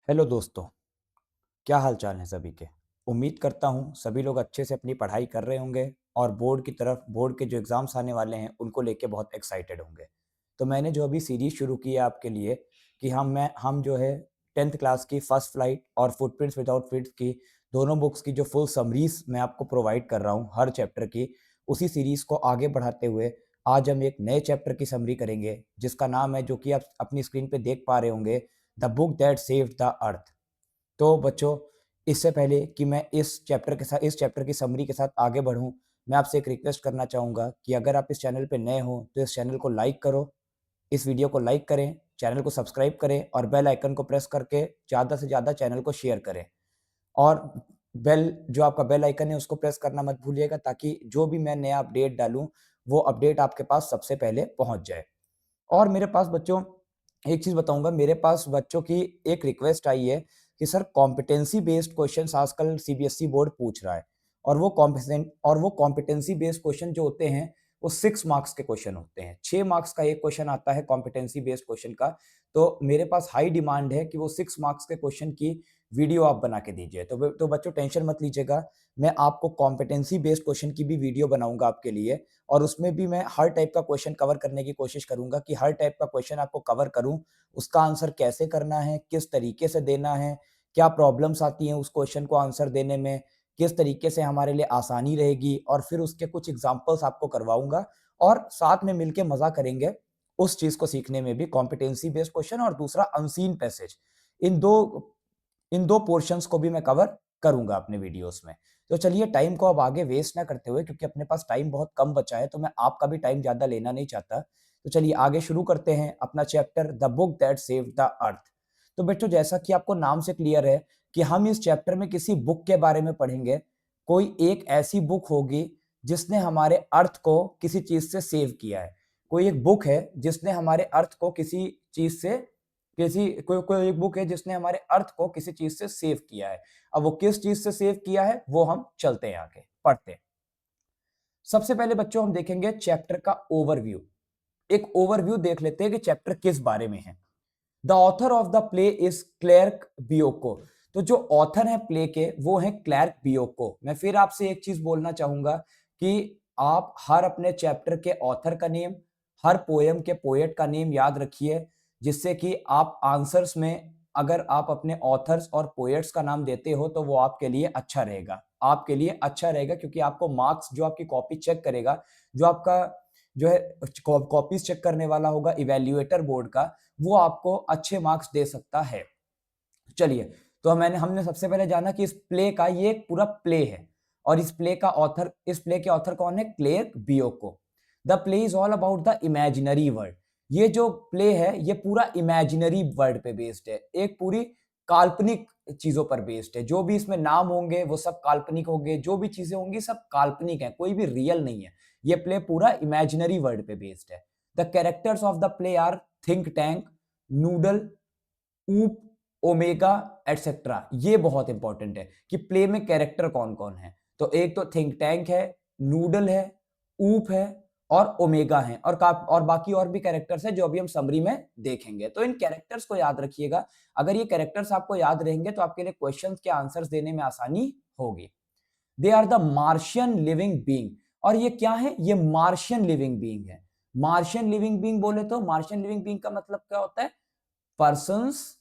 Hello दोस्तों, क्या हाल चाल है सभी के। उम्मीद करता हूँ सभी लोग अच्छे से अपनी पढ़ाई कर रहे होंगे और बोर्ड के जो एग्ज़ाम्स आने वाले हैं उनको लेके बहुत एक्साइटेड होंगे। तो मैंने जो अभी सीरीज़ शुरू की है आपके लिए कि हम जो है 10th क्लास की फर्स्ट फ्लाइट और फुटप्रिंट्स विदाउट फीट्स की दोनों बुक्स की जो फुल समरीज़ मैं आपको प्रोवाइड कर रहा हूँ हर चैप्टर की, उसी सीरीज़ को आगे बढ़ाते हुए आज हम एक नए चैप्टर की समरी करेंगे जिसका नाम है, जो कि आप अपनी स्क्रीन पे देख पा रहे होंगे, the book that saved the अर्थ। तो बच्चों, इससे पहले कि मैं इस चैप्टर की समरी के साथ आगे बढ़ूँ, मैं आपसे एक रिक्वेस्ट करना चाहूँगा कि अगर आप इस चैनल पे नए हो, तो इस चैनल को लाइक करो, इस वीडियो को लाइक करें, चैनल को सब्सक्राइब करें और बेल आइकन को प्रेस करके ज़्यादा से ज़्यादा चैनल को शेयर करें। और जो आपका बेल आइकन है उसको प्रेस करना मत भूलिएगा, ताकि जो भी मैं नया अपडेट डालूँ, वो अपडेट आपके पास सबसे पहले पहुँच जाए। और मेरे पास बच्चों, एक चीज़ बताऊँगा, मेरे पास बच्चों की एक रिक्वेस्ट आई है कि सर कॉम्पिटेंसी बेस्ड क्वेश्चंस आजकल सीबीएसई बोर्ड पूछ रहा है, और वो कॉम्पिटेंसी बेस्ड क्वेश्चन जो होते हैं वो 6 मार्क्स के क्वेश्चन होते हैं। 6 मार्क्स का एक क्वेश्चन आता है कॉम्पिटेंसी बेस्ड क्वेश्चन का। तो मेरे पास हाई डिमांड है कि वो 6 मार्क्स के क्वेश्चन की वीडियो आप बना के दीजिए। तो बच्चों टेंशन मत लीजिएगा, मैं आपको कॉम्पिटेंसी बेस्ड क्वेश्चन की भी वीडियो बनाऊँगा आपके लिए, और उसमें भी मैं हर टाइप का क्वेश्चन कवर करने की कोशिश करूँगा कि हर टाइप का क्वेश्चन आपको कवर करूँ, उसका आंसर कैसे करना है, किस तरीके से देना है, क्या प्रॉब्लम्स आती हैं उस क्वेश्चन को आंसर देने में, किस तरीके से हमारे लिए आसानी रहेगी, और फिर उसके कुछ एग्ज़ाम्पल्स आपको करवाऊँगा और साथ में मिलके मज़ा करेंगे उस चीज़ को सीखने में भी, कॉम्पिटेंसी बेस्ड क्वेश्चन और दूसरा अनसीन पैसेज। इन 2 इन 2 पोर्शंस को भी मैं कवर करूँगा अपने वीडियोज़ में। तो चलिए टाइम को अब आगे वेस्ट ना करते हुए, क्योंकि अपने पास टाइम बहुत कम बचा है, तो मैं आपका भी टाइम ज़्यादा लेना नहीं चाहता। तो चलिए आगे शुरू करते हैं अपना chapter the book that saved the अर्थ। तो बच्चों, जैसा कि आपको नाम से क्लियर है कि हम इस चैप्टर में किसी बुक के बारे में पढ़ेंगे। कोई एक ऐसी बुक होगी जिसने हमारे अर्थ को किसी चीज़ से सेव किया है। कोई एक बुक है जिसने हमारे अर्थ को किसी चीज़ से किसी कोई कोई एक बुक है जिसने हमारे अर्थ को किसी चीज़ से सेव किया है। अब वो किस चीज़ से सेव किया है, वो हम चलते हैं आगे, पढ़ते हैं। सबसे पहले बच्चों हम देखेंगे चैप्टर का ओवरव्यू। एक ओवरव्यू देख लेते हैं कि चैप्टर किस बारे में है। The author of the play is Claire Boiko. तो जो ऑथर है प्ले के, वो है क्लैर्क बियोको। मैं फिर आपसे एक चीज बोलना चाहूंगा कि आप हर अपने चैप्टर के ऑथर का नेम, हर पोएम के पोएट का नेम याद रखिए, जिससे कि आप आंसर्स में अगर आप अपने ऑथर्स और पोएट्स का नाम देते हो तो वो आपके लिए अच्छा रहेगा। आपके लिए अच्छा रहेगा, क्योंकि आपको मार्क्स, जो आपकी कॉपी चेक करेगा, जो आपका जो है कॉपीज चेक करने वाला होगा इवेल्युएटर बोर्ड का, वो आपको अच्छे मार्क्स दे सकता है। चलिए, तो हमने सबसे पहले जाना कि इस प्ले का, ये एक पूरा प्ले है, और इस प्ले के ऑथर कौन है? Claire Boiko. The play is all about the imaginary world. ये जो प्ले है ये पूरा इमेजिनरी वर्ल्ड पे बेस्ड है, एक पूरी काल्पनिक चीजों पर बेस्ड है। जो भी इसमें नाम होंगे वो सब काल्पनिक होंगे, जो भी चीजें होंगी सब काल्पनिक है, कोई भी रियल नहीं है। ये प्ले पूरा इमेजिनरी वर्ल्ड पे बेस्ड है। The characters of the play are Think Tank, Noodle, Oop, Omega, etcetera. ये बहुत इंपॉर्टेंट है कि प्ले में कैरेक्टर कौन कौन है। तो एक तो थिंक टैंक है, नूडल है, ऊप है और ओमेगा है, और बाकी और भी कैरेक्टर्स है जो अभी हम समरी में देखेंगे। तो इन कैरेक्टर्स को याद रखिएगा। अगर ये कैरेक्टर्स आपको याद रहेंगे तो आपके लिए क्वेश्चंस के आंसर्स देने में आसानी होगी। They are the Martian living being. और ये क्या है? ये मार्शियन लिविंग बीइंग है। मार्शियन लिविंग बीइंग बोले तो मार्शियन लिविंग बीइंग का मतलब क्या होता है? पर्सन्स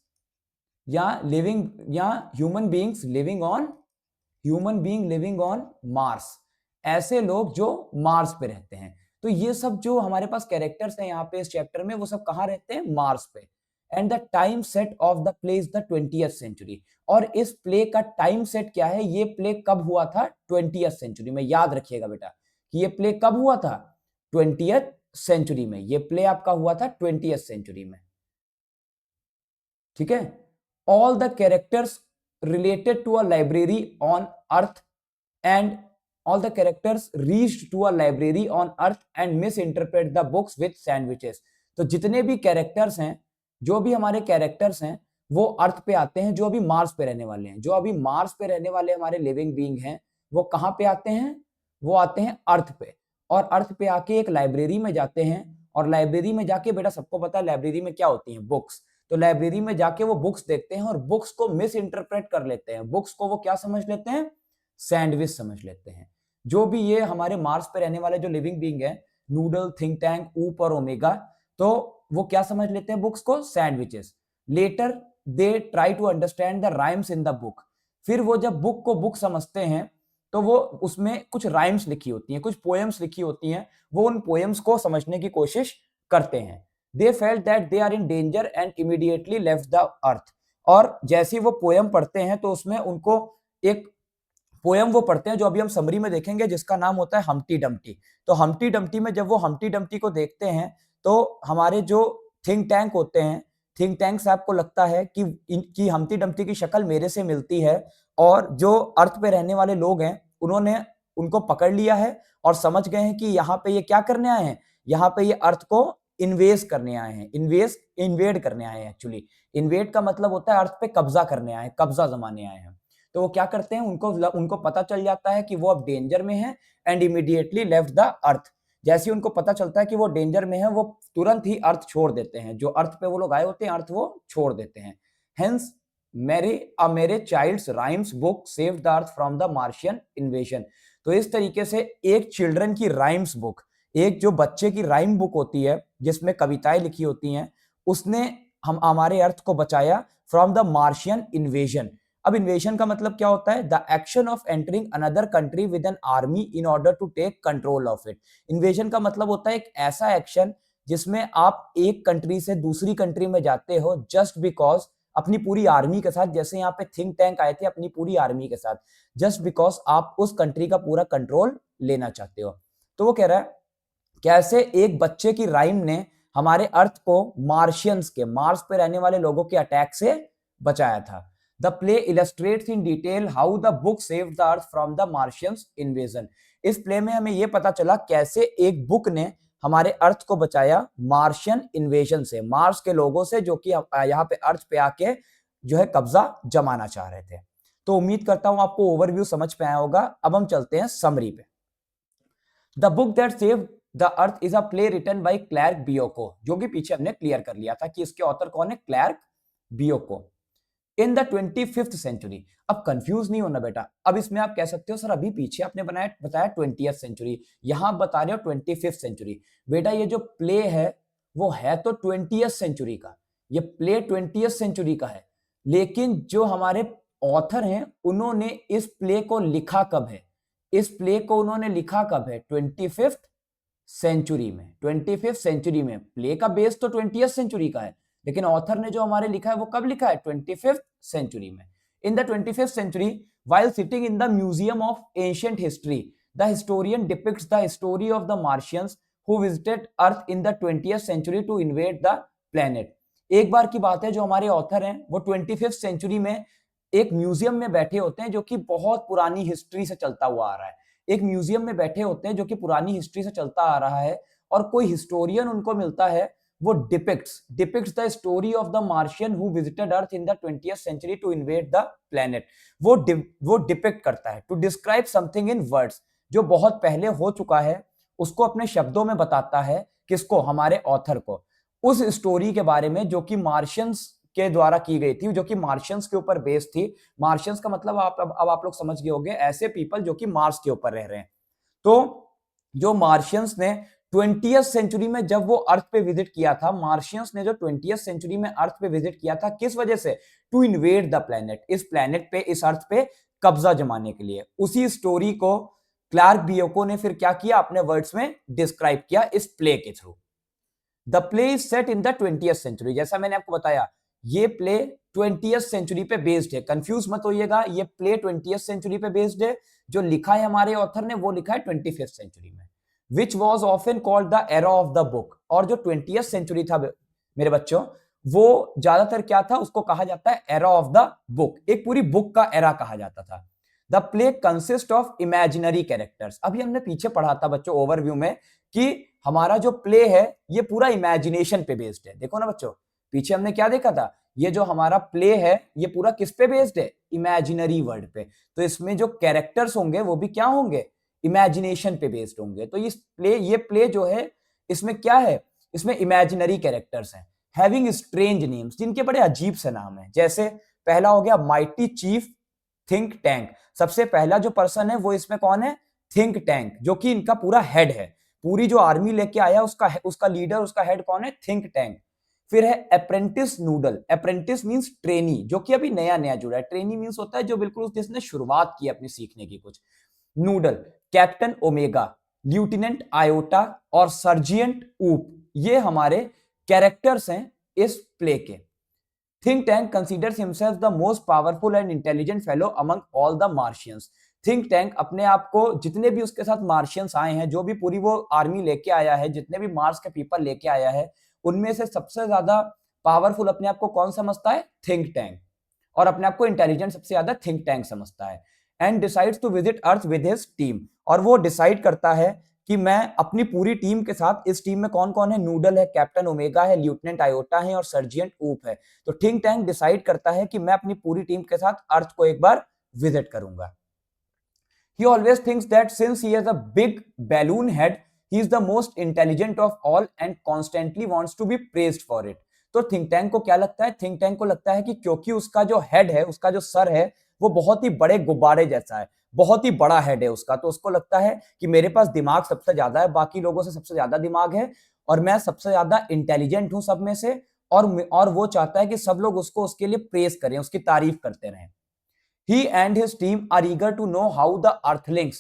या human being living on Mars. ऐसे लोग जो मार्स पे रहते हैं। तो ये सब जो हमारे पास कैरेक्टर्स हैं यहाँ पे इस चैप्टर में, वो सब कहाँ रहते हैं? मार्स पे। And the time set of the play is the 20th century. और इस प्ले का टाइम सेट क्या है? ये प्ले कब हुआ था? 20th सेंचुरी में। याद रखिएगा बेटा कि ये प्ले कब हुआ था? 20th सेंचुरी में। ये प्ले आपका हुआ था 20th सेंचुरी में। ठीक है। All the characters related to a library on earth and all the characters reached to a library on earth and misinterpret the books with sandwiches. तो जितने भी कैरेक्टर्स हैं, जो भी हमारे कैरेक्टर्स हैं, वो अर्थ पे आते हैं, जो अभी मार्स पे रहने वाले हैं। जो अभी मार्स पे रहने वाले हमारे लिविंग बीइंग हैं, वो कहां पे आते हैं? वो आते हैं अर्थ पे। और अर्थ पे आके एक लाइब्रेरी में जाते हैं, और लाइब्रेरी में जाके, बेटा सबको पता है लाइब्रेरी में क्या होती है? बुक्स। तो लाइब्रेरी में जाके वो बुक्स देखते हैं और बुक्स को मिस इंटरप्रेट कर लेते हैं, बुक्स को वो क्या समझ लेते हैं, सैंडविच समझ लेते हैं। जो भी ये हमारे मार्स पे रहने वाले जो लिविंग बीइंग है, नूडल, थिंक टैंक, ऊप और ओमेगा, तो वो क्या समझ लेते हैं बुक्स को, sandwiches. Later they try to understand the rhymes in the book. फिर वो जब बुक को बुक समझते हैं तो वो उसमें कुछ राइम्स लिखी होती हैं, कुछ पोएम्स लिखी होती हैं, वो उन पोएम्स को समझने की कोशिश करते हैं। They felt that they are in danger and immediately left the earth. और जैसे ही वो पोएम पढ़ते हैं तो उसमें उनको एक पोएम वो पढ़ते हैं जो अभी हम समरी में देखेंगे, जिसका नाम होता है हम्टी डम्टी। तो हम्टी डम्टी में जब वो हम्टी डम्टी को देखते हैं तो हमारे जो थिंक टैंक होते हैं, थिंक टैंक साहब को लगता है कि इनकी हम्टी डम्टी की शक्ल मेरे से मिलती है, और जो अर्थ पे रहने वाले लोग हैं उन्होंने उनको पकड़ लिया है और समझ गए हैं कि यहाँ पे ये क्या करने आए हैं, यहाँ पे ये अर्थ को इन्वेस्ट करने आए हैं, इन्वेड करने आए हैं। एक्चुअली इन्वेड का मतलब होता है अर्थ पे कब्जा करने आए हैं, कब्जा जमाने आए हैं। तो वो क्या करते हैं, उनको पता चल जाता है कि वो अब डेंजर में है एंड इमीडिएटली लेफ्ट द अर्थ। जैसे ही उनको पता चलता है कि वो डेंजर में है, वो तुरंत ही अर्थ छोड़ देते हैं, जो अर्थ पे वो लोग आए होते हैं अर्थ वो छोड़ देते हैं। हेंस मेरे child's rhymes book saved the earth from the Martian invasion. तो इस तरीके से एक चिल्ड्रन की राइम्स बुक, एक जो बच्चे की राइम बुक होती है जिसमें कविताएं लिखी होती हैं, उसने हम हमारे अर्थ को बचाया फ्रॉम द मार्शियन इन्वेजन। अब इन्वेजन का मतलब क्या होता है, the action of entering another country with an army in order to take control of it. Invasion का मतलब होता है एक ऐसा एक्शन जिसमें आप एक कंट्री से दूसरी कंट्री में जाते हो जस्ट बिकॉज, अपनी पूरी आर्मी के साथ, जैसे यहाँ पे थिंक टैंक आए थे अपनी पूरी आर्मी के साथ, जस्ट बिकॉज आप उस कंट्री का पूरा कंट्रोल लेना चाहते हो। तो वो कह रहा है कैसे एक बच्चे की राइम ने हमारे अर्थ को मार्शियंस के, मार्स पे रहने वाले लोगों के अटैक से बचाया था। The play illustrates in detail how the book saved the earth from the Martians invasion. इस प्ले में हमें यह पता चला कैसे एक बुक ने हमारे अर्थ को बचाया मार्शियन इन्वेजन से, मार्स के लोगों से जो कि यहाँ पे अर्थ पे आके जो है कब्जा जमाना चाह रहे थे। तो उम्मीद करता हूं आपको ओवरव्यू समझ पे आया होगा। अब हम चलते हैं समरी पे। The book that saved the earth is a play written by Claire Boiko, जो कि पीछे हमने क्लियर कर लिया था कि इसके ऑथर कौन है, Claire Boiko. In the 25th century. अब कंफ्यूज नहीं होना बेटा, अब इसमें आप कह सकते हो सर अभी पीछे आपने बताया 20th सेंचुरी, यहां बता रहे हो 25th सेंचुरी। बेटा ये जो प्ले है वो है तो 20th सेंचुरी का, ये प्ले 20th सेंचुरी का है, लेकिन जो हमारे ऑथर हैं उन्होंने इस प्ले को लिखा कब है, इस प्ले को उन्होंने लिखा कब है, 25th सेंचुरी में। 25th सेंचुरी में प्ले का बेस तो 20th सेंचुरी का है, लेकिन ऑथर ने जो हमारे लिखा है वो कब लिखा है, 25th सेंचुरी में। In the 25th century while sitting in the museum of ancient history, the historian depicts the story of the Martians who visited earth in the 20th century to invade the planet। एक बार की बात है, जो हमारे author हैं वो 25th century में एक म्यूजियम में बैठे होते हैं जो कि बहुत पुरानी हिस्ट्री से चलता हुआ आ रहा है, एक म्यूजियम में बैठे होते हैं जो कि पुरानी हिस्ट्री से चलता आ रहा है, और कोई हिस्टोरियन उनको मिलता है, वो depicts the story of the Martian who visited Earth in the 20th century to invade the planet। वो डिपिक्ट करता है, to describe something in words, जो बहुत पहले हो चुका है उसको अपने शब्दों में बताता है, किसको, हमारे ऑथर को, उस स्टोरी के बारे में जो कि मार्शियंस के द्वारा की गई थी, जो कि मार्शियंस के ऊपर बेस्ड थी। मार्शियंस का मतलब अब आप लोग समझ गए होंगे, ऐसे पीपल जो कि मार्स के ऊपर रह रहे हैं। तो जो मार्शियंस ने 20th सेंचुरी में जब वो अर्थ पे विजिट किया था, मार्शियंस ने जो 20th सेंचुरी में अर्थ पे विजिट किया था, किस वजह से, टू इन्वेड द प्लेनेट, इस प्लेनेट पे, इस अर्थ पे कब्जा जमाने के लिए। उसी स्टोरी को क्लार्क बियोको ने फिर क्या किया, अपने वर्ड्स में डिस्क्राइब किया इस प्ले के through. The play is set in the 20th century. जैसा मैंने आपको बताया ये प्ले 20th सेंचुरी पे बेस्ड है, कंफ्यूज मत होइएगा, ये प्ले 20th सेंचुरी पे बेस्ड है। जो लिखा है हमारे ऑथर ने वो लिखा है 25th सेंचुरी में, which was often called the era of the book। और जो 20th सेंचुरी था मेरे बच्चों, वो ज्यादातर क्या था, उसको कहा जाता है era of the book, एक पूरी बुक का era कहा जाता था। The play consists of imaginary characters। अभी हमने पीछे पढ़ा था बच्चों ओवरव्यू में कि हमारा जो प्ले है ये पूरा इमेजिनेशन पे बेस्ड है। देखो ना बच्चों, पीछे हमने क्या देखा था, ये जो हमारा प्ले है ये पूरा किस पे बेस्ड है, इमेजिनरी वर्ड पे। तो इसमें जो कैरेक्टर्स होंगे वो भी क्या होंगे, इमेजिनेशन पे बेस्ड होंगे। तो ये प्ले जो है इसमें क्या है, इसमें इमेजिनरी कैरेक्टर्स हैं। हैविंग स्ट्रेंज नेम्स, जिनके बड़े अजीब से नाम है। जैसे पहला हो गया माइटी चीफ थिंक टैंक। सबसे पहला जो पर्सन है वो इसमें कौन है? थिंक टैंक, जो कि इनका पूरा हेड है। पूरी जो आर्मी लेके आया उसका लीडर, उसका हेड कौन है? Think tank. फिर है apprentice noodle. Apprentice means trainee, जो कि अभी नया नया जुड़ा है। ट्रेनी मींस होता है जो बिल्कुल जिसने शुरुआत की अपनी सीखने की कुछ। Noodle, captain Omega, lieutenant iota और सर्जियंट ऊप, ये हमारे कैरेक्टर्स हैं इस प्ले के। Think tank considers himself the most powerful and intelligent fellow among all the Martians. Think tank अपने आप को, जितने भी उसके साथ मार्शियंस आए हैं, जो भी पूरी वो आर्मी लेके आया है, जितने भी मार्स के पीपल लेके आया है, उनमें से सबसे ज्यादा पावरफुल अपने आप को कौन समझता है? Think tank. और अपने आप को इंटेलिजेंट सबसे ज्यादा थिंक टैंक समझता है। And decides to visit earth with his team. और वो डिसाइड करता है कि मैं अपनी पूरी टीम के साथ, इस टीम में कौन कौन है? नूडल है, कैप्टन ओमेगा है, ल्यूटिनेंट आयोटा है और सर्जियंट ऊप है। तो थिंक टैंक डिसाइड करता है कि मैं अपनी पूरी टीम के साथ अर्थ को एक बार विजिट करूंगा। He always thinks that since he has a big balloon head, he is the most intelligent of all and constantly wants to be praised for it. तो थिंक टैंक को क्या लगता है? थिंक टैंक को लगता है कि क्योंकि उसका जो हेड है, उसका जो सर है, वो बहुत ही बड़े गुब्बारे जैसा है, बहुत ही बड़ा हेड है उसका, तो उसको लगता है कि मेरे पास दिमाग सबसे ज्यादा है, बाकी लोगों से सबसे ज्यादा दिमाग है, और मैं सबसे ज्यादा इंटेलिजेंट हूं सब में से। और वो चाहता है कि सब लोग उसको, उसके लिए प्रेज करें, उसकी तारीफ करते रहें। He and his team are eager to know how the Earthlings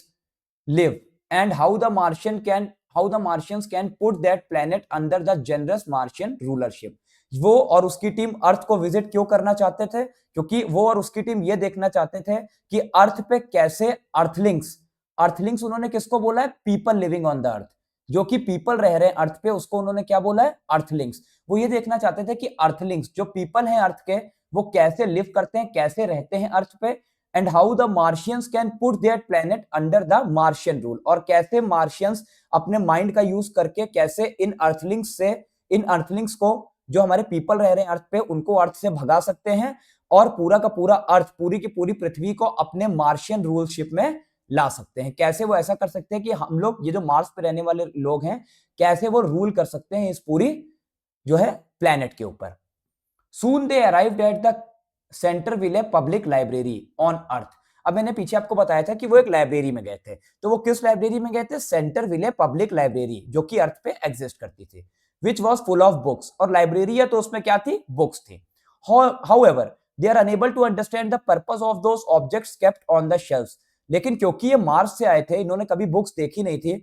live and how the Martians can put that planet under the generous Martian rulership. वो और उसकी टीम अर्थ को विजिट क्यों करना चाहते थे? क्योंकि वो और उसकी टीम ये देखना चाहते थे कि अर्थ पे कैसे अर्थलिंग्स, अर्थलिंग्स उन्होंने किसको बोला है? People living on the earth, जो कि पीपल रह रहे हैं अर्थ पे, उसको उन्होंने क्या बोला है? अर्थलिंग्स। वो ये देखना चाहते थे कि अर्थलिंग्स, जो पीपल हैं अर्थ के, वो कैसे लिव करते हैं, कैसे रहते हैं अर्थ पे। And how the Martians can put their planet under the Martian rule, और कैसे मार्शियंस अपने माइंड का यूज करके कैसे इन अर्थलिंग्स को, जो हमारे पीपल रह रहे हैं अर्थ पे, उनको अर्थ से भगा सकते हैं और पूरा का पूरा अर्थ, पूरी की पूरी पृथ्वी को अपने मार्शियन रूलशिप में ला सकते हैं। कैसे वो ऐसा कर सकते हैं कि हम लोग, ये जो मार्स पे रहने वाले लोग हैं, कैसे वो रूल कर सकते हैं इस पूरी जो है प्लेनेट के ऊपर। Soon they arrived at the Centerville public library on अर्थ। अब मैंने पीछे आपको बताया था कि वो एक लाइब्रेरी में गए थे, तो वो किस लाइब्रेरी में गए थे? सेंटरविले पब्लिक लाइब्रेरी, जो कि अर्थ पे एग्जिस्ट करती थी, which was full of books. और लाइब्रेरी है तो उसमें क्या थी? बुक्स थी। However, they are unable to understand the purpose of those objects kept on the shelves। लेकिन क्योंकि ये मार्स से आए थे, इन्होंने कभी बुक्स देखी नहीं थी,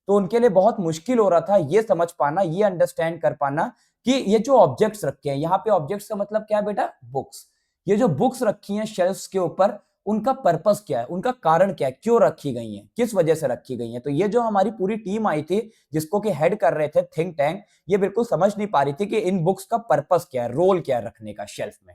तो उनके लिए बहुत मुश्किल हो रहा था ये समझ पाना, ये अंडरस्टैंड कर पाना कि ये जो ऑब्जेक्ट्स रखे हैं, यहाँ पे ऑब्जेक्ट्स का मतलब क्या है बेटा? बुक्स। ये जो बुक्स रखी हैं शेल्फ्स के ऊपर, उनका पर्पस क्या है, उनका कारण क्या है, क्यों रखी गई हैं, किस वजह से रखी गई हैं। तो ये जो हमारी पूरी टीम आई थी, जिसको कि हेड कर रहे थे थिंक टैंक, ये बिल्कुल समझ नहीं पा रही थी कि इन बुक्स का पर्पस क्या है, रोल क्या है रखने का शेल्फ में।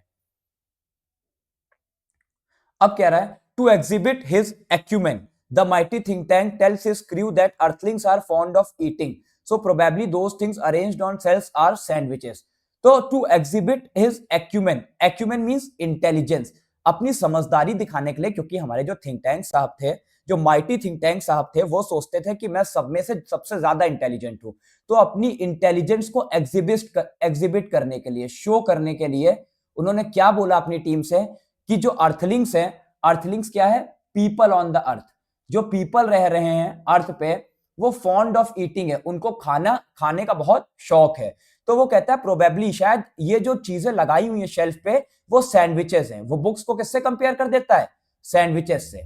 अब कह रहा है to exhibit his acumen, the mighty think Tank tells his crew that earthlings are fond of eating, so probably those things arranged on shelves are sandwiches। तो to exhibit his acumen, acumen means intelligence, अपनी समझदारी दिखाने के लिए, क्योंकि हमारे जो think tank साहब थे, जो माइटी थिंक टैंक साहब थे, वो सोचते थे कि मैं सब में से सबसे ज्यादा इंटेलिजेंट हूं। तो अपनी इंटेलिजेंस को एग्जिबिट करने के लिए, शो करने के लिए, उन्होंने क्या बोला अपनी टीम से कि जो अर्थलिंग्स है, अर्थलिंग्स क्या है? पीपल ऑन द अर्थ, जो पीपल रह रहे हैं अर्थ पे, वो फॉन्ड ऑफ ईटिंग है, उनको खाने का बहुत शौक है। तो वो कहता है प्रोबेबली, शायद ये जो चीजें लगाई हुई है शेल्फ पे, वो सैंडविचेस हैं। वो बुक्स को किससे कंपेयर कर देता है? सैंडविचेस से।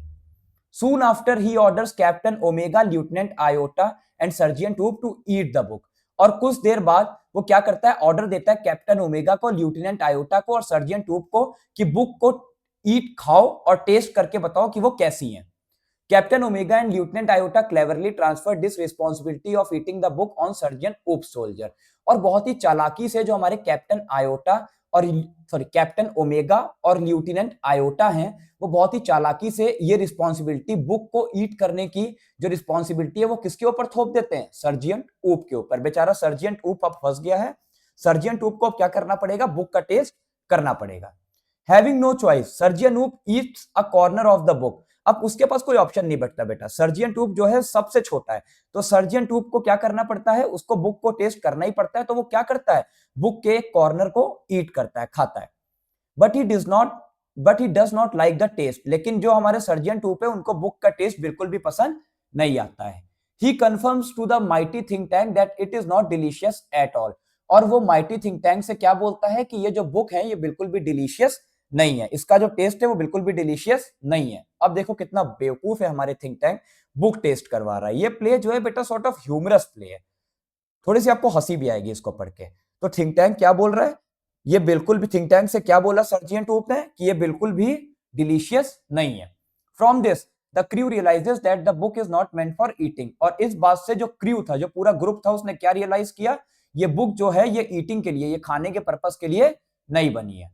सून आफ्टर ही orders captain Omega, lieutenant Iota and sergeant Oop to eat the book. और कुछ देर बाद वो क्या करता है? ऑर्डर देता है कैप्टन ओमेगा को, ल्यूटिनेंट आयोटा को और सर्जियन टूब को कि बुक को ईट, खाओ और टेस्ट करके बताओ कि वो कैसी हैं। Captain Omega and Lieutenant Iota cleverly transferred this responsibility of eating the book on Sergeant Oops soldier। और बहुत ही चालाकी से जो हमारे कैप्टन आयोटा और कैप्टन ओमेगा और ल्यूटिनेंट आयोटा हैं, वो बहुत ही चालाकी से ये रिस्पॉन्सिबिलिटी, बुक को ईट करने की जो रिस्पॉन्सिबिलिटी है, वो किसके ऊपर थोप देते हैं? सर्जियंट ऊप के ऊपर। बेचारा सर्जियंट ऊप अब फंस गया है। सर्जियंट ऊप को अब क्या करना पड़ेगा? बुक का टेस्ट करना पड़ेगा। Having no choice, Sergeant Oop eats a corner of the book। अब उसके पास कोई ऑप्शन नहीं बचता बेटा, सर्जियन ट्यूब जो है सबसे छोटा है, तो सर्जियन ट्यूब को क्या करना पड़ता है, उसको बुक को टेस्ट करना ही पड़ता है, तो वो क्या करता है, बुक के एक कॉर्नर को ईट करता है, खाता है। But he does not like the taste, लेकिन जो हमारे सर्जियन ट्यूब है उनको बुक का टेस्ट बिल्कुल भी पसंद नहीं आता है। He confirms to the mighty think tank that it is not delicious at all, और वो माइटी थिंक टैंक से क्या बोलता है कि ये जो बुक है ये बिल्कुल भी डिलीशियस नहीं है, इसका जो टेस्ट है वो बिल्कुल भी डिलीशियस नहीं है। अब देखो कितना बेवकूफ है हमारे थिंक टैंक, बुक टेस्ट करवा रहा है। ये प्ले जो है बेटा सॉर्ट ऑफ ह्यूमरस प्ले है, थोड़ी सी आपको हंसी भी आएगी इसको पढ़ के। तो थिंक टैंक क्या बोल रहा है, ये बिल्कुल भी, थिंक टैंक से क्या बोला सर्जियन टूप ने कि ये बिल्कुल भी डिलीशियस नहीं है। From this the crew realises that the book is not meant for eating, और इस बात से जो क्रू था, जो पूरा ग्रुप था, उसने क्या रियलाइज किया, ये बुक जो है ये ईटिंग के लिए, ये खाने के पर्पस के लिए नहीं बनी है।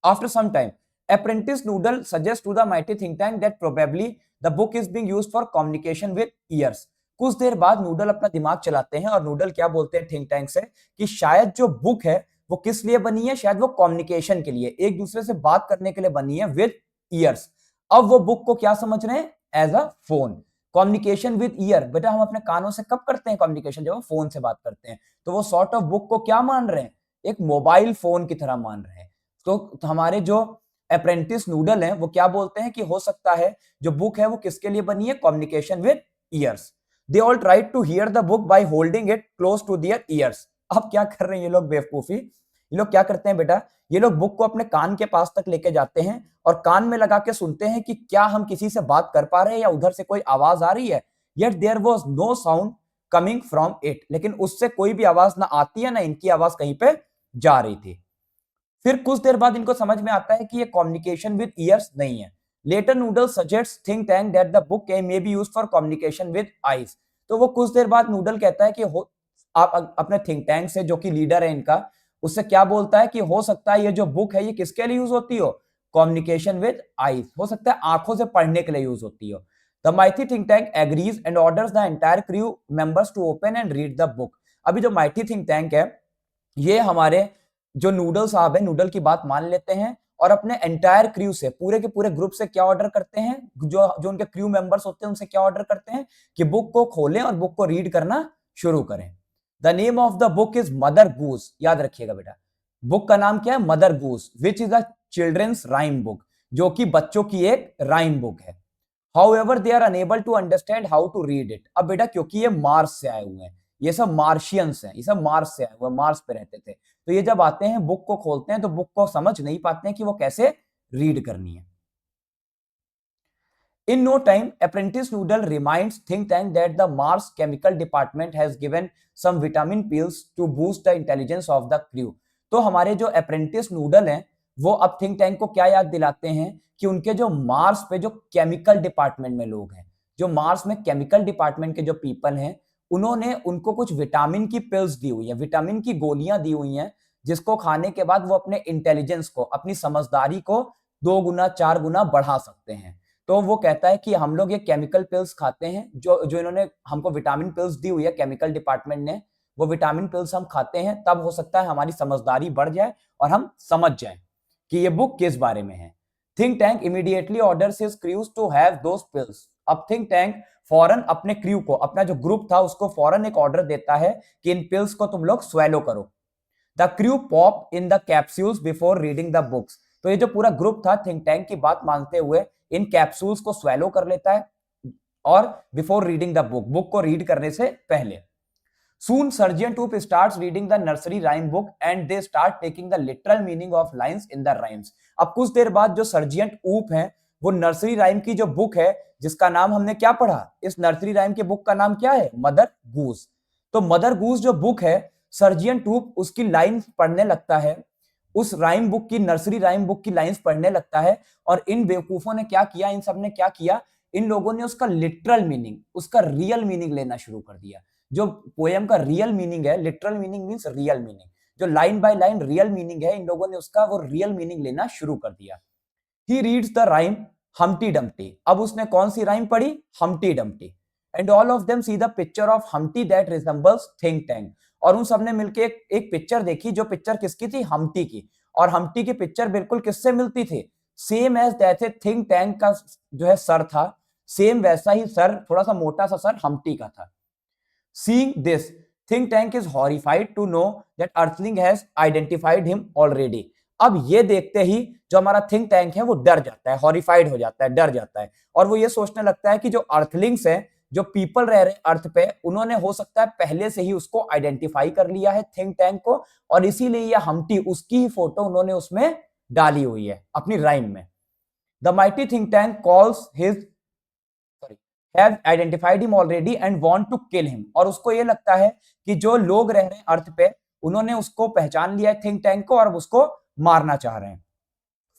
After some time, apprentice Noodle suggests to the mighty think tank that probably the book is being used for communication with ears. कुछ देर बाद नूडल अपना दिमाग चलाते हैं और नूडल क्या बोलते हैं थिंक टैंक से कि शायद जो बुक है वो किस लिए बनी है, शायद वो कम्युनिकेशन के लिए, एक दूसरे से बात करने के लिए बनी है विद ईयर्स। अब वो बुक को क्या समझ रहे हैं, as a phone. Communication with ear, बेटा हम अपने कानों से कब करते हैं कम्युनिकेशन, जब हम फोन से बात करते हैं। तो वो सॉर्ट ऑफ बुक को क्या मान रहे हैं, एक मोबाइल फोन की तरह मान रहे हैं। तो हमारे जो अप्रेंटिस नूडल हैं वो क्या बोलते हैं कि हो सकता है जो बुक है वो किसके लिए बनी है, communication with ears. They all tried to hear the book by holding it close to their ears. अब क्या कर रहे हैं ये लोग बेवकूफी, ये लोग क्या करते हैं बेटा, ये लोग बुक को अपने कान के पास तक लेके जाते हैं और कान में लगा के सुनते हैं कि क्या हम किसी से बात कर पा रहे हैं या उधर से कोई आवाज आ रही है। Yet there was no sound coming from it, लेकिन उससे कोई भी आवाज ना आती है ना इनकी आवाज कहीं पे जा रही थी। फिर कुछ देर बाद इनको समझ में आता है कि ये कम्युनिकेशन विद ईयर्स नहीं है। Later Noodle suggest Think tank that the book may be used for communication with eyes. तो वो कुछ देर बाद नूडल कहता है कि आप अपने थिंक टैंक से, जो कि लीडर है इनका, उससे क्या बोलता है कि हो सकता है ये जो बुक है ये किसके लिए यूज होती हो, कम्युनिकेशन विद आईज, हो सकता है आंखों से पढ़ने के लिए यूज होती हो। The mighty think Tank agrees and orders the entire crew members to open and read the book. अभी जो माइटी थिंक टैंक है ये हमारे जो नूडल साहब है, नूडल की बात मान लेते हैं और अपने एंटायर क्रू से, पूरे के पूरे ग्रुप से क्या ऑर्डर करते हैं, जो उनके क्रू मेंबर्स होते हैं उनसे क्या ऑर्डर करते हैं कि बुक को खोलें और बुक को रीड करना शुरू करें। The name of the book is Mother Goose, याद रखिएगा बेटा, बुक का नाम क्या है, Mother Goose, which is a children's rhyme book, जो कि बच्चों की एक राइम बुक है। However they are unable to understand how to read it. अब बेटा क्योंकि ये मार्स से आए हुए हैं, ये सब मार्शियंस हैं, ये सब मार्स से आए हुए, मार्स पे रहते थे, तो ये जब आते हैं बुक को खोलते हैं तो बुक को समझ नहीं पाते हैं कि वो कैसे रीड करनी है। In no time, Apprentice Noodle reminds think tank that the Mars Chemical Department has given some vitamin pills to boost the intelligence of the crew. तो हमारे जो अप्रेंटिस नूडल हैं वो अब थिंक टैंक को क्या याद दिलाते हैं कि उनके जो मार्स पे जो केमिकल डिपार्टमेंट में लोग हैं, जो मार्स में केमिकल डिपार्टमेंट के जो पीपल हैं, उन्होंने उनको कुछ विटामिन की पिल्स दी हुई है, विटामिन की गोलियां दी हुई हैं, जिसको खाने के बाद वो अपने इंटेलिजेंस को, अपनी समझदारी को 2 गुना 4 गुना बढ़ा सकते हैं। तो वो कहता है कि हम लोग ये केमिकल पिल्स खाते हैं, जो जो इन्होंने हमको विटामिन पिल्स दी हुई है केमिकल डिपार्टमेंट ने, वो विटामिन पिल्स हम खाते हैं तब हो सकता है हमारी समझदारी बढ़ जाए और हम समझ जाएं कि ये बुक किस बारे में है। Think Tank immediately orders his crews to have those pills. अब थिंक टैंक फौरन अपने क्रू को, अपना जो ग्रुप था उसको फौरन एक ऑर्डर देता है कि इन पिल्स को तुम लोग स्वेलो करो। The crew pop in the capsules before reading the books. तो ये जो पूरा ग्रुप था थिंक टैंक की बात मानते हुए इन कैप्सूल्स को स्वेलो कर लेता है और before reading the book, book को रीड करने से पहले। Soon Sergeant Oop starts reading the nursery rhyme book and they start taking the literal meaning of lines in the rhymes. अब कुछ देर बाद जो सर्जियंट ऊप है वो नर्सरी राइम की जो बुक है, जिसका नाम हमने क्या पढ़ा, इस नर्सरी राइम के बुक का नाम क्या है, मदर गूस। तो मदर गूस जो बुक है, सर्जियंट ऊप उसकी लाइन पढ़ने लगता है, उस राइम बुक की, नर्सरी राइम बुक की लाइंस पढ़ने लगता है। और इन बेवकूफों ने क्या किया, इन सब ने क्या किया, इन लोगों ने उसका लिटरल मीनिंग, उसका रियल मीनिंग लेना शुरू कर दिया। जो पोएम का रियल मीनिंग है, literal meaning means real meaning, जो line by line real meaning है, इन लोगों ने उसका वो रियल मीनिंग लेना शुरू कर दिया। He reads the rhyme Humpty Dumpty. अब उसने कौन सी राइम पढ़ी, Humpty Dumpty. And all of them see the picture of Humpty that resembles think tank. और उन सबने मिलके एक पिक्चर देखी, जो पिक्चर किसकी थी, हम्टी की। और हम्टी की पिक्चर बिल्कुल किससे मिलती थी, सेम एज जैसे थिंक टैंक का जो है सर था, सेम वैसा ही सर, थोड़ा सा मोटा सा सर हम्टी का था। Seeing this, think tank is horrified to know that Earthling has identified him already. अब ये देखते ही जो हमारा थिंक टैंक है वो डर जाता है, हॉरिफाइड हो जाता है, डर जाता है, और वो ये सोचने लगता है कि जो अर्थलिंग्स है, जो पीपल रह रहे हैं अर्थ पे, उन्होंने हो सकता है पहले से ही उसको आइडेंटिफाई कर लिया है थिंक टैंक को, और इसीलिए ये हम्टी उसकी ही फोटो उन्होंने उसमें डाली हुई है अपनी राइम में। The mighty think tank calls his have identified him already and want to kill him, और उसको ये लगता है कि जो लोग रह रहे हैं अर्थ पे उन्होंने उसको पहचान लिया है थिंक टैंक को और उसको मारना चाह रहे हैं।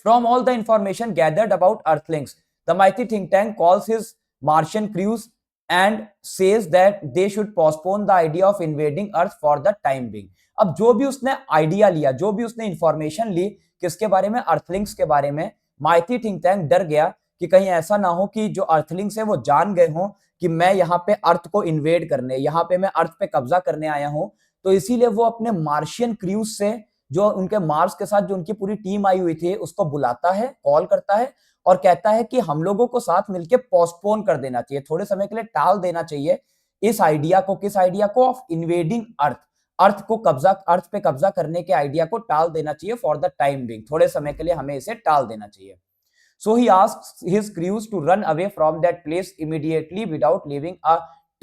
From all the information gathered about Earthlings, the mighty think tank calls his Martian crews and says that they should postpone the idea of invading Earth for the time being. अब जो भी उसने आइडिया लिया, जो भी उसने information ली किसके बारे में, अर्थलिंग्स के बारे में, माइटी थिंक टैंक डर गया कि कहीं ऐसा ना हो कि जो अर्थलिंग्स है वो जान गए हों कि मैं यहाँ पे अर्थ को इन्वेड करने, यहाँ पे मैं अर्थ पे कब्जा करने आया हूं, तो इसीलिए वो अपने मार्शियन क्रूज से, जो उनके मार्स के साथ जो उनकी पूरी टीम आई हुई थी, उसको बुलाता है, कॉल करता है और कहता है कि हम लोगों को साथ मिलकर पोस्टपोन कर देना चाहिए, थोड़े समय के लिए टाल देना चाहिए इस आइडिया को, किस आइडिया को, ऑफ इन्वेडिंग अर्थ, अर्थ को कब्जा, अर्थ पे कब्जा करने के आइडिया को टाल देना चाहिए फॉर द टाइम बिंग, थोड़े समय के लिए हमें इसे टाल देना चाहिए। So he asks his crews to run away from that place immediately without leaving a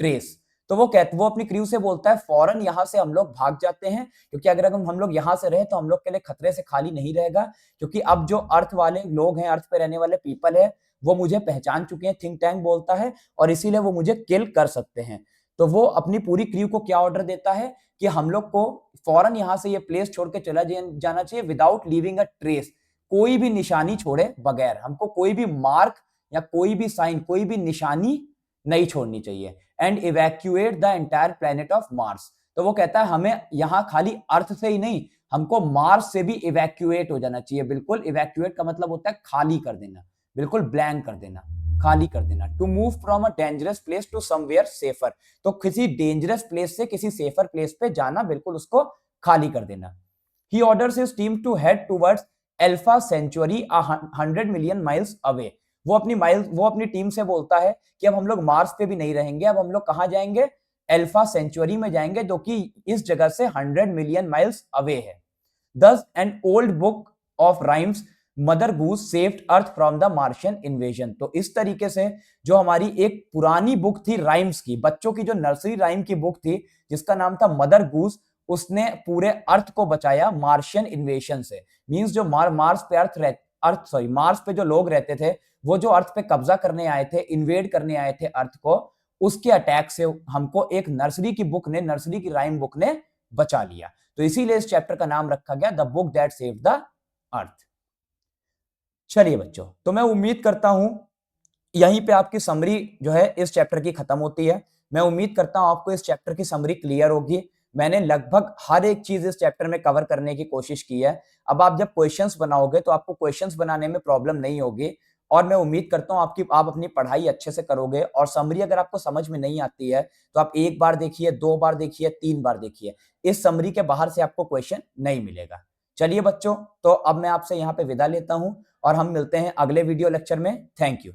trace. तो वो अपनी क्रू से बोलता है फौरन यहां से हम लोग भाग जाते हैं, क्योंकि अगर हम लोग यहां से रहे तो हम लोग के लिए खतरे से खाली नहीं रहेगा, क्योंकि अब जो अर्थ वाले लोग हैं, अर्थ पे रहने वाले पीपल है, वो मुझे पहचान चुके हैं, थिंक टैंक बोलता है, और इसीलिए वो मुझे किल कर सकते हैं। तो वो अपनी पूरी क्रू को क्या ऑर्डर देता है कि हम लोग को फौरन यहां से ये प्लेस छोड़ के चला जाना चाहिए विदाउट लीविंग अ ट्रेस, कोई भी निशानी छोड़े बगैर, हमको कोई भी मार्क या कोई भी साइन, कोई भी निशानी नहीं छोड़नी चाहिए। And evacuate the entire planet of Mars, तो वो कहता है हमें यहां खाली अर्थ से ही नहीं, हमको मार्स से भी इवैक्यूएट हो जाना चाहिए। बिल्कुल, इवैक्यूएट का मतलब होता है खाली कर देना, बिल्कुल ब्लैंक कर देना, खाली कर देना। To move from a dangerous place to somewhere safer, तो किसी डेंजरस प्लेस से किसी सेफर प्लेस पे जाना, बिल्कुल उसको खाली कर देना। He orders his team to head towards Alpha Centauri 100 million miles away, वो अपनी टीम से बोलता है कि अब हम लोग मार्स पे भी नहीं रहेंगे, अब हम लोग कहां जाएंगे, अल्फा सेंचुरी में जाएंगे, जो कि इस जगह से 100 मिलियन माइल्स अवे है। Thus an old book of rhymes mother goose saved earth from the Martian invasion, तो इस तरीके से जो हमारी एक पुरानी बुक थी राइम्स की, बच्चों की जो नर्सरी राइम की बुक थी जिसका नाम था मदर गूस, उसने पूरे अर्थ को बचाया मार्शियन इन्वेजन से। मींस जो मार्स पे मार्स पे जो लोग रहते थे, वो जो अर्थ पे कब्जा करने आए थे, इन्वेड करने आए थे अर्थ को, उसके अटैक से हमको एक नर्सरी की राइम बुक ने बचा लिया। तो इसीलिए इस चैप्टर का नाम रखा गया the book that saved the अर्थ। चलिए बच्चों, तो मैं उम्मीद करता हूं यहीं पे आपकी समरी जो है इस चैप्टर की खत्म होती है। मैं उम्मीद करता हूं आपको इस चैप्टर की समरी क्लियर होगी। मैंने लगभग हर एक चीज इस चैप्टर में कवर करने की कोशिश की है। अब आप जब क्वेश्चंस बनाओगे तो आपको क्वेश्चंस बनाने में प्रॉब्लम नहीं होगी, और मैं उम्मीद करता हूं आप अपनी पढ़ाई अच्छे से करोगे। और समरी अगर आपको समझ में नहीं आती है तो आप एक बार देखिए, 2 बार देखिए, 3 बार देखिए, इस समरी के बाहर से आपको क्वेश्चन नहीं मिलेगा। चलिए बच्चों, तो अब मैं आपसे यहाँ पे विदा लेता हूं और हम मिलते हैं अगले वीडियो लेक्चर में। Thank you.